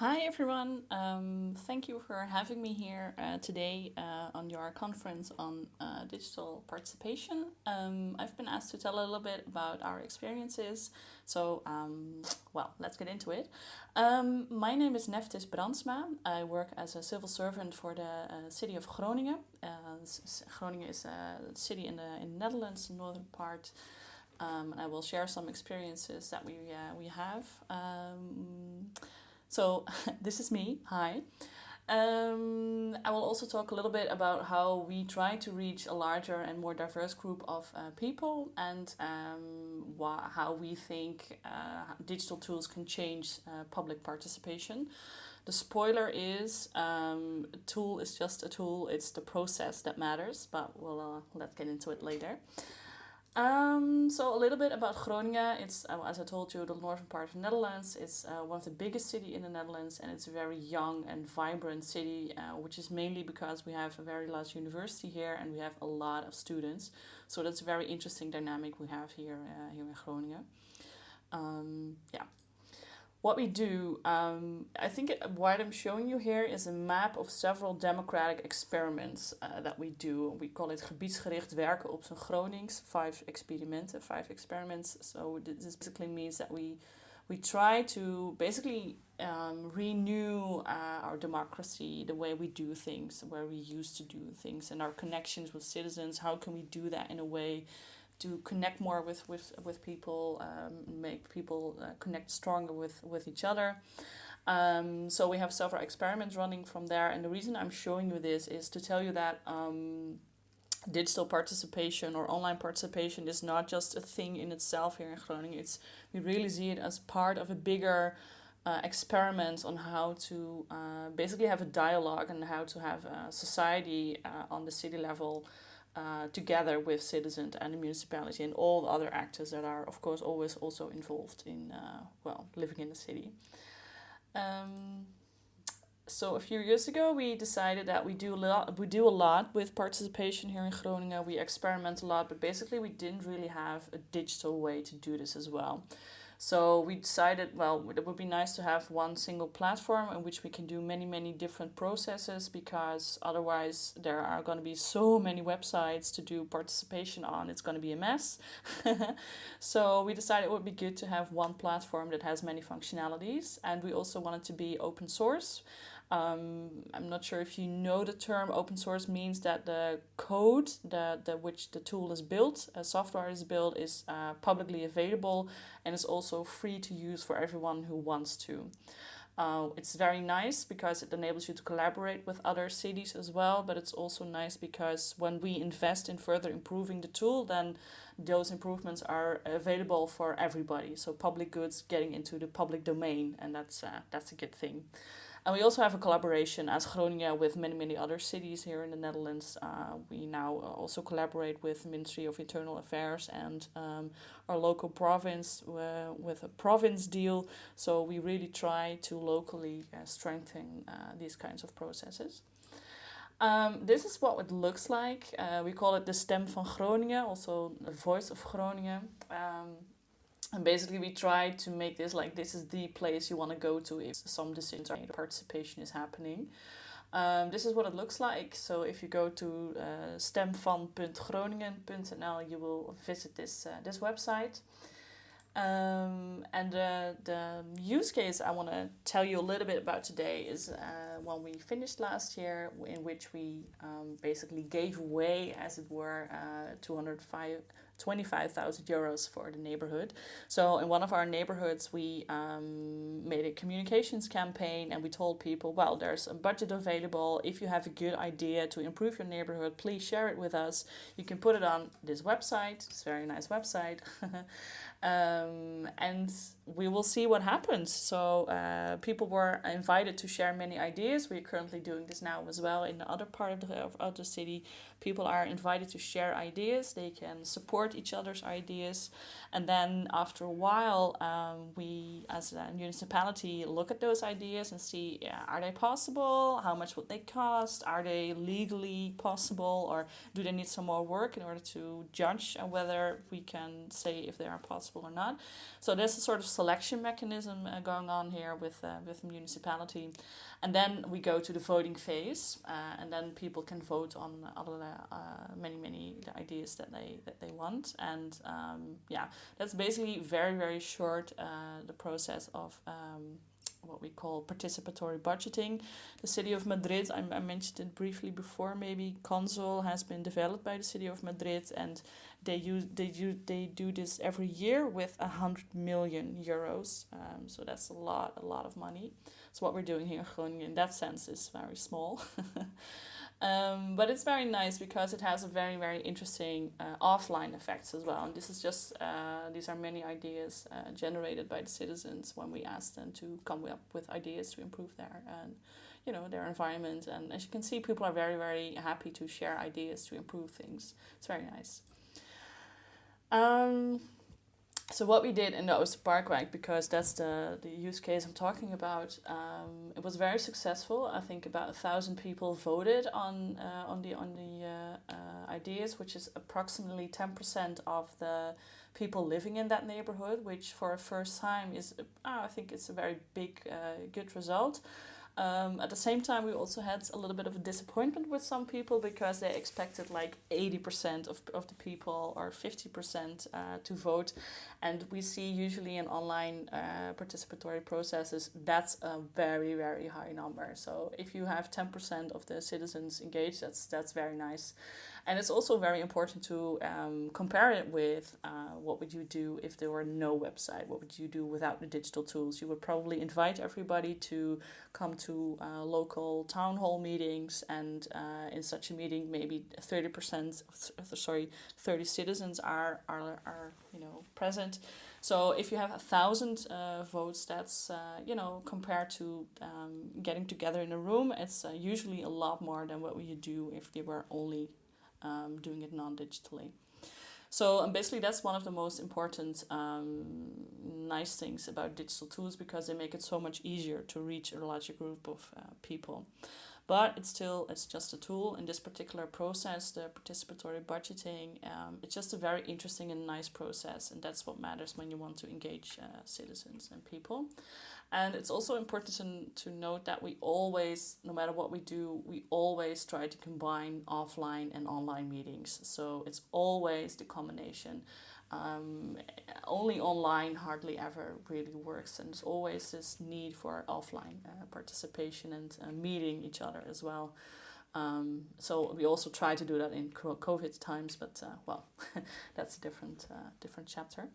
Hi everyone. Thank you for having me here today on your conference on digital participation. I've been asked to tell a little bit about our experiences. So, let's get into it. My name is Nephtis Brandsma. I work as a civil servant for the city of Groningen. Groningen is a city in the Netherlands, the northern part. And I will share some experiences that we have. So this is me. Hi. I will also talk a little bit about how we try to reach a larger and more diverse group of people and how we think digital tools can change public participation. The spoiler is a tool is just a tool, it's the process that matters, but let's get into it later. So a little bit about Groningen. It's, as I told you, the northern part of the Netherlands. It's one of the biggest cities in the Netherlands, and it's a very young and vibrant city, which is mainly because we have a very large university here and we have a lot of students. So that's a very interesting dynamic we have here in Groningen. Yeah. What we do, I think what I'm showing you here is a map of several democratic experiments that we do. We call it gebiedsgericht werken op zijn Gronings, 5 experiments. So this basically means that we try to basically renew our democracy, the way we do things, where we used to do things, and our connections with citizens. How can we do that in a way to connect more with people, make people connect stronger with each other. So we have several experiments running from there. And the reason I'm showing you this is to tell you that digital participation or online participation is not just a thing in itself here in Groningen. We really see it as part of a bigger experiment on how to basically have a dialogue and how to have a society on the city level together with citizens and the municipality and all the other actors that are, of course, always also involved in, living in the city. So a few years ago, we decided that we do a lot with participation here in Groningen. We experiment a lot, but basically we didn't really have a digital way to do this as well. So we decided, it would be nice to have one single platform in which we can do many, many different processes, because otherwise there are going to be so many websites to do participation on. It's going to be a mess. So we decided it would be good to have one platform that has many functionalities, and we also wanted to be open source. I'm not sure if you know the term. Open source means that the code which the tool is built, software is built, is publicly available and is also free to use for everyone who wants to. It's very nice because it enables you to collaborate with other cities as well, but it's also nice because when we invest in further improving the tool, then those improvements are available for everybody. So public goods getting into the public domain, and that's a good thing. And we also have a collaboration as Groningen with many, many other cities here in the Netherlands. We now also collaborate with the Ministry of Internal Affairs and our local province with a province deal. So we really try to locally strengthen these kinds of processes. This is what it looks like. We call it the Stem van Groningen, also the Voice of Groningen. And basically we try to make this like this is the place you want to go to if some decisions or participation is happening. This is what it looks like. So if you go to stemvan.groningen.nl, you will visit this website. And the use case I want to tell you a little bit about today is one we finished last year, in which we basically gave away, as it were, 25,000 euros for the neighborhood. So in one of our neighborhoods, we made a communications campaign, and we told people, well, there's a budget available. If you have a good idea to improve your neighborhood, please share it with us. You can put it on this website. It's a very nice website. And we will see what happens. So people were invited to share many ideas. We're currently doing this now as well in the other part of the city. People are invited to share ideas. They can support each other's ideas. And then after a while, we as a municipality look at those ideas and see, are they possible? How much would they cost? Are they legally possible? Or do they need some more work in order to judge whether we can say if they are possible possible or not. So there's a sort of selection mechanism going on here with the municipality. And then we go to the voting phase, and then people can vote on many ideas that they want. And that's basically very, very short, the process of what we call participatory budgeting. The city of Madrid, I mentioned it briefly before, maybe CONSUL has been developed by the city of Madrid, and they do this every year with 100 million euros. So that's a lot of money. So what we're doing here in Groningen in that sense is very small. But it's very nice because it has a very, very interesting offline effects as well. And this is just, these are many ideas generated by the citizens when we ask them to come up with ideas to improve their environment. And as you can see, people are very, very happy to share ideas to improve things. It's very nice. So what we did in the Oosterparkwijk, because that's the use case I'm talking about, it was very successful. I think about 1,000 people voted on the ideas, which is approximately 10% of the people living in that neighborhood, which for a first time is, I think it's a very big, good result. At the same time, we also had a little bit of a disappointment with some people because they expected like 80% of the people or 50% to vote. And we see usually in online participatory processes, that's a very, very high number. So if you have 10% of the citizens engaged, that's very nice. And it's also very important to compare it with what would you do if there were no website? What would you do without the digital tools? You would probably invite everybody to come to local town hall meetings, and in such a meeting, maybe 30 citizens are present. So if you have 1,000 votes, that's compared to getting together in a room, it's usually a lot more than what you do if they were only doing it non-digitally. So basically that's one of the most important nice things about digital tools, because they make it so much easier to reach a larger group of people. But it's just a tool. In this particular process, the participatory budgeting, it's just a very interesting and nice process, and that's what matters when you want to engage citizens and people. And it's also important to note that we always, no matter what we do, we always try to combine offline and online meetings. So it's always the combination. Only online hardly ever really works, and there's always this need for offline participation and meeting each other as well. So we also try to do that in COVID times, but that's a different chapter.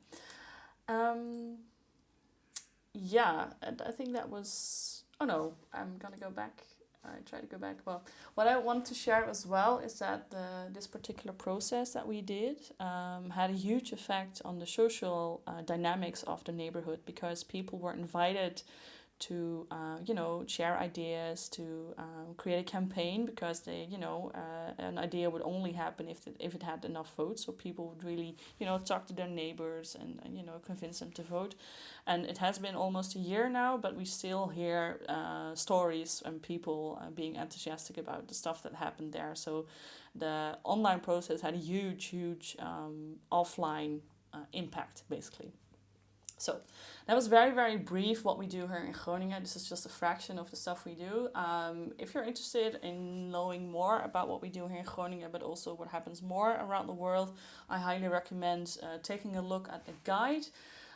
And I think that was... Oh no, I'm gonna go back. I try to go back. Well, what I want to share as well is that this particular process that we did had a huge effect on the social dynamics of the neighborhood, because people were invited to share ideas, to create a campaign, because they an idea would only happen if it had enough votes. So people would really talk to their neighbors and convince them to vote. And it has been almost a year now, but we still hear stories and people being enthusiastic about the stuff that happened there. So the online process had a huge offline impact, basically. So that was very, very brief what we do here in Groningen. This is just a fraction of the stuff we do. If you're interested in knowing more about what we do here in Groningen, but also what happens more around the world, I highly recommend taking a look at the guide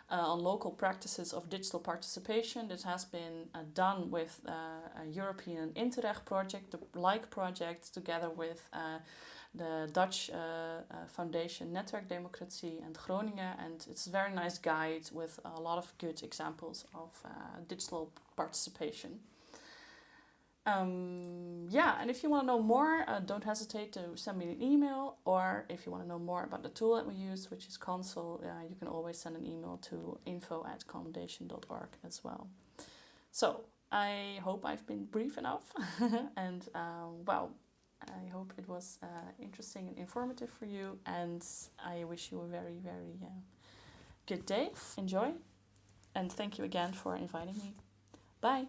on local practices of digital participation. This has been done with a European Interreg project, the LIKE project, together with the Dutch foundation Netwerk Demokratie and Groningen, and it's a very nice guide with a lot of good examples of digital participation. And if you want to know more, don't hesitate to send me an email, or if you want to know more about the tool that we use, which is CONSUL, you can always send an email to info@commendation.org as well. So I hope I've been brief enough, and I hope it was interesting and informative for you, and I wish you a very, very good day. Enjoy, and thank you again for inviting me. Bye.